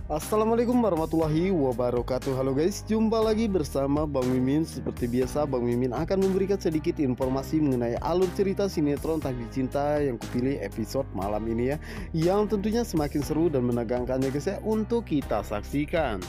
Assalamualaikum warahmatullahi wabarakatuh. Halo guys, jumpa lagi bersama Bang Mimin. Seperti biasa, Bang Mimin akan memberikan sedikit informasi mengenai alur cerita sinetron Takdir Cinta yang kupilih episode malam ini ya, yang tentunya semakin seru dan menegangkannya guys ya untuk kita saksikan.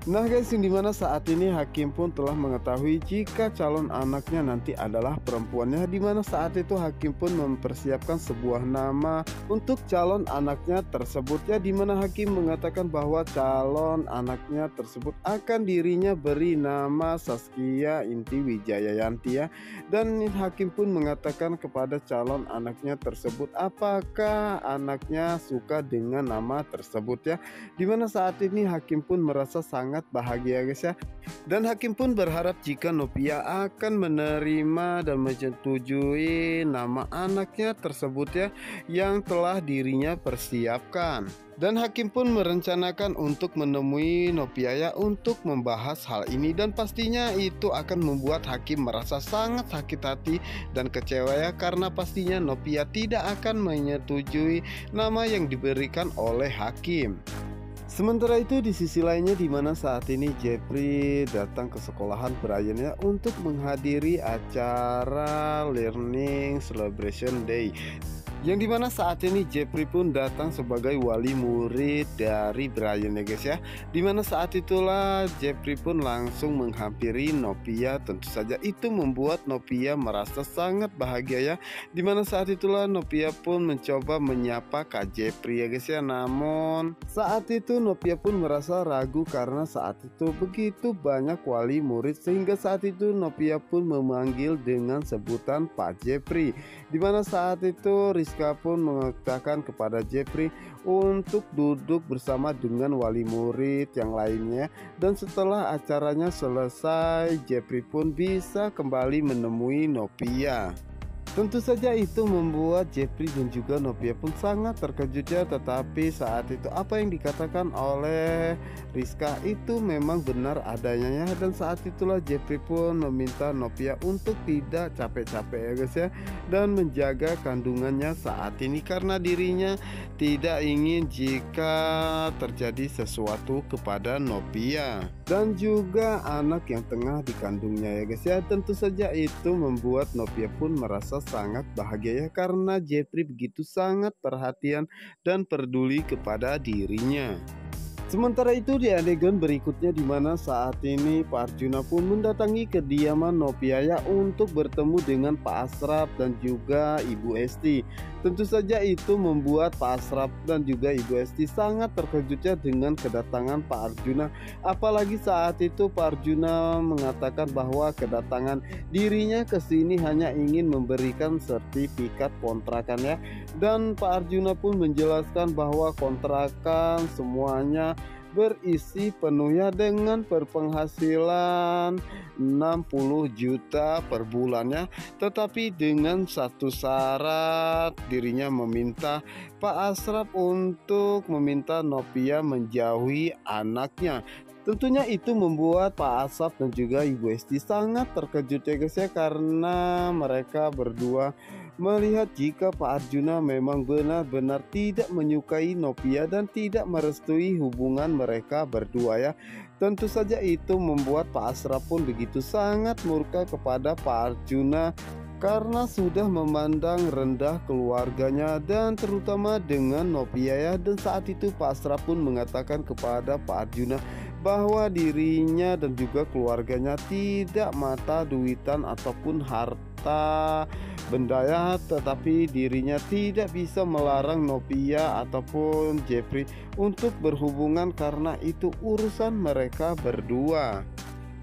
Nah guys, yang dimana saat ini Hakim pun telah mengetahui jika calon anaknya nanti adalah perempuannya, dimana saat itu Hakim pun mempersiapkan sebuah nama untuk calon anaknya tersebut ya, dimana Hakim mengatakan bahwa calon anaknya tersebut akan dirinya beri nama Saskia Inti Wijayanti ya. Dan Hakim pun mengatakan kepada calon anaknya tersebut apakah anaknya suka dengan nama tersebut ya, dimana saat ini Hakim pun merasa sangat bahagia guys ya. Dan Hakim pun berharap jika Novia akan menerima dan menyetujui nama anaknya tersebut ya, yang telah dirinya persiapkan. Dan Hakim pun merencanakan untuk menemui Novia ya untuk membahas hal ini, dan pastinya itu akan membuat Hakim merasa sangat sakit hati dan kecewa ya, karena pastinya Novia tidak akan menyetujui nama yang diberikan oleh Hakim. Sementara itu di sisi lainnya, dimana saat ini Jeffrey datang ke sekolahan Brian ya untuk menghadiri acara Learning Celebration Day, yang dimana saat ini Jeffrey pun datang sebagai wali murid dari Brian ya guys ya, dimana saat itulah Jeffrey pun langsung menghampiri Novia. Tentu saja itu membuat Novia merasa sangat bahagia ya, dimana saat itulah Novia pun mencoba menyapa Kak Jeffrey ya guys ya. Namun saat itu Novia pun merasa ragu karena saat itu begitu banyak wali murid, sehingga saat itu Novia pun memanggil dengan sebutan Pak Jeffrey, dimana saat itu Rizka pun mengatakan kepada Jeffrey untuk duduk bersama dengan wali murid yang lainnya. Dan setelah acaranya selesai, Jeffrey pun bisa kembali menemui Novia. Tentu saja itu membuat Jeffrey dan juga Novia pun sangat terkejut ya. Tetapi saat itu apa yang dikatakan oleh Rizka itu memang benar adanya ya. Dan saat itulah Jeffrey pun meminta Novia untuk tidak capek-capek ya guys ya, dan menjaga kandungannya saat ini, karena dirinya tidak ingin jika terjadi sesuatu kepada Novia dan juga anak yang tengah dikandungnya ya guys ya. Tentu saja itu membuat Novia pun merasa sangat bahagia ya, karena Jeffrey begitu sangat perhatian dan peduli kepada dirinya. Sementara itu di adegan berikutnya, dimana saat ini Pak Arjuna pun mendatangi kediaman Novia ya untuk bertemu dengan Pak Asraf dan juga Ibu Esti. Tentu saja itu membuat Pak Asraf dan juga Ibu Esti sangat terkejut ya dengan kedatangan Pak Arjuna. Apalagi saat itu Pak Arjuna mengatakan bahwa kedatangan dirinya ke sini hanya ingin memberikan sertifikat kontrakan ya. Dan Pak Arjuna pun menjelaskan bahwa kontrakan semuanya berisi penuhnya dengan berpenghasilan 60 juta per bulannya, tetapi dengan satu syarat, dirinya meminta Pak Asraf untuk meminta Novia menjauhi anaknya. Tentunya itu membuat Pak Asraf dan juga Ibu Esti sangat terkejut ya guys ya, karena mereka berdua melihat jika Pak Arjuna memang benar-benar tidak menyukai Novia dan tidak merestui hubungan mereka berdua ya. Tentu saja itu membuat Pak Asraf pun begitu sangat murka kepada Pak Arjuna, karena sudah memandang rendah keluarganya dan terutama dengan Novia ya. Dan saat itu Pak Asraf pun mengatakan kepada Pak Arjuna bahwa dirinya dan juga keluarganya tidak mata duitan ataupun harta benda ya, tetapi dirinya tidak bisa melarang Novia ataupun Jeffrey untuk berhubungan karena itu urusan mereka berdua.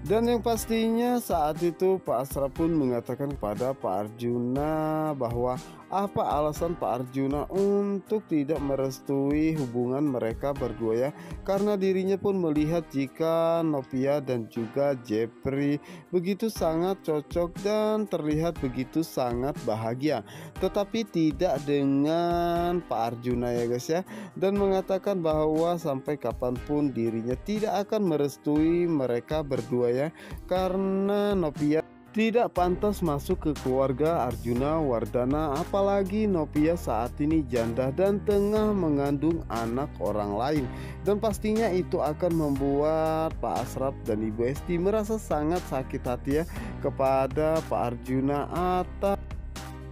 Dan yang pastinya saat itu Pak Asraf pun mengatakan kepada Pak Arjuna bahwa apa alasan Pak Arjuna untuk tidak merestui hubungan mereka berdua ya, karena dirinya pun melihat jika Novia dan juga Jeffrey begitu sangat cocok dan terlihat begitu sangat bahagia, tetapi tidak dengan Pak Arjuna ya guys ya. Dan mengatakan bahwa sampai kapanpun dirinya tidak akan merestui mereka berdua ya, karena Novia tidak pantas masuk ke keluarga Arjuna Wardana, apalagi Nopia saat ini janda dan tengah mengandung anak orang lain. Dan pastinya itu akan membuat Pak Asraf dan Ibu Esti merasa sangat sakit hati ya kepada Pak Arjuna atas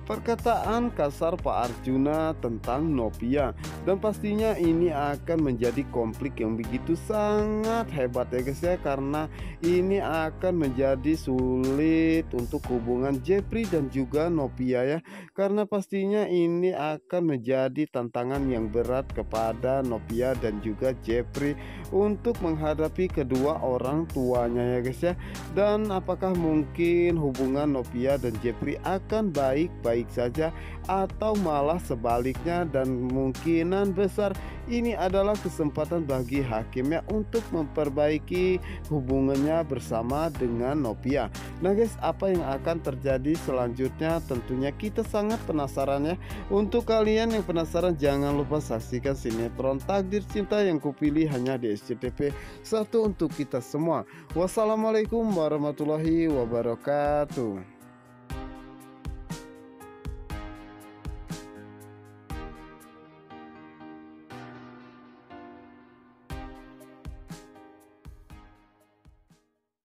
perkataan kasar Pak Arjuna tentang Nopia. Dan pastinya ini akan menjadi konflik yang begitu sangat hebat ya guys ya, karena ini akan menjadi sulit untuk hubungan Jepri dan juga Nopia ya, karena pastinya ini akan menjadi tantangan yang berat kepada Nopia dan juga Jepri untuk menghadapi kedua orang tuanya ya guys ya. Dan apakah mungkin hubungan Nopia dan Jepri akan baik-baik saja atau malah sebaliknya, dan kemungkinan besar ini adalah kesempatan bagi hakimnya untuk memperbaiki hubungannya bersama dengan Nopia. Nah guys, apa yang akan terjadi selanjutnya tentunya kita sangat penasaran ya. Untuk kalian yang penasaran, jangan lupa saksikan sinetron Takdir Cinta yang kupilih hanya di SCTV 1 untuk kita semua. Wassalamualaikum warahmatullahi wabarakatuh.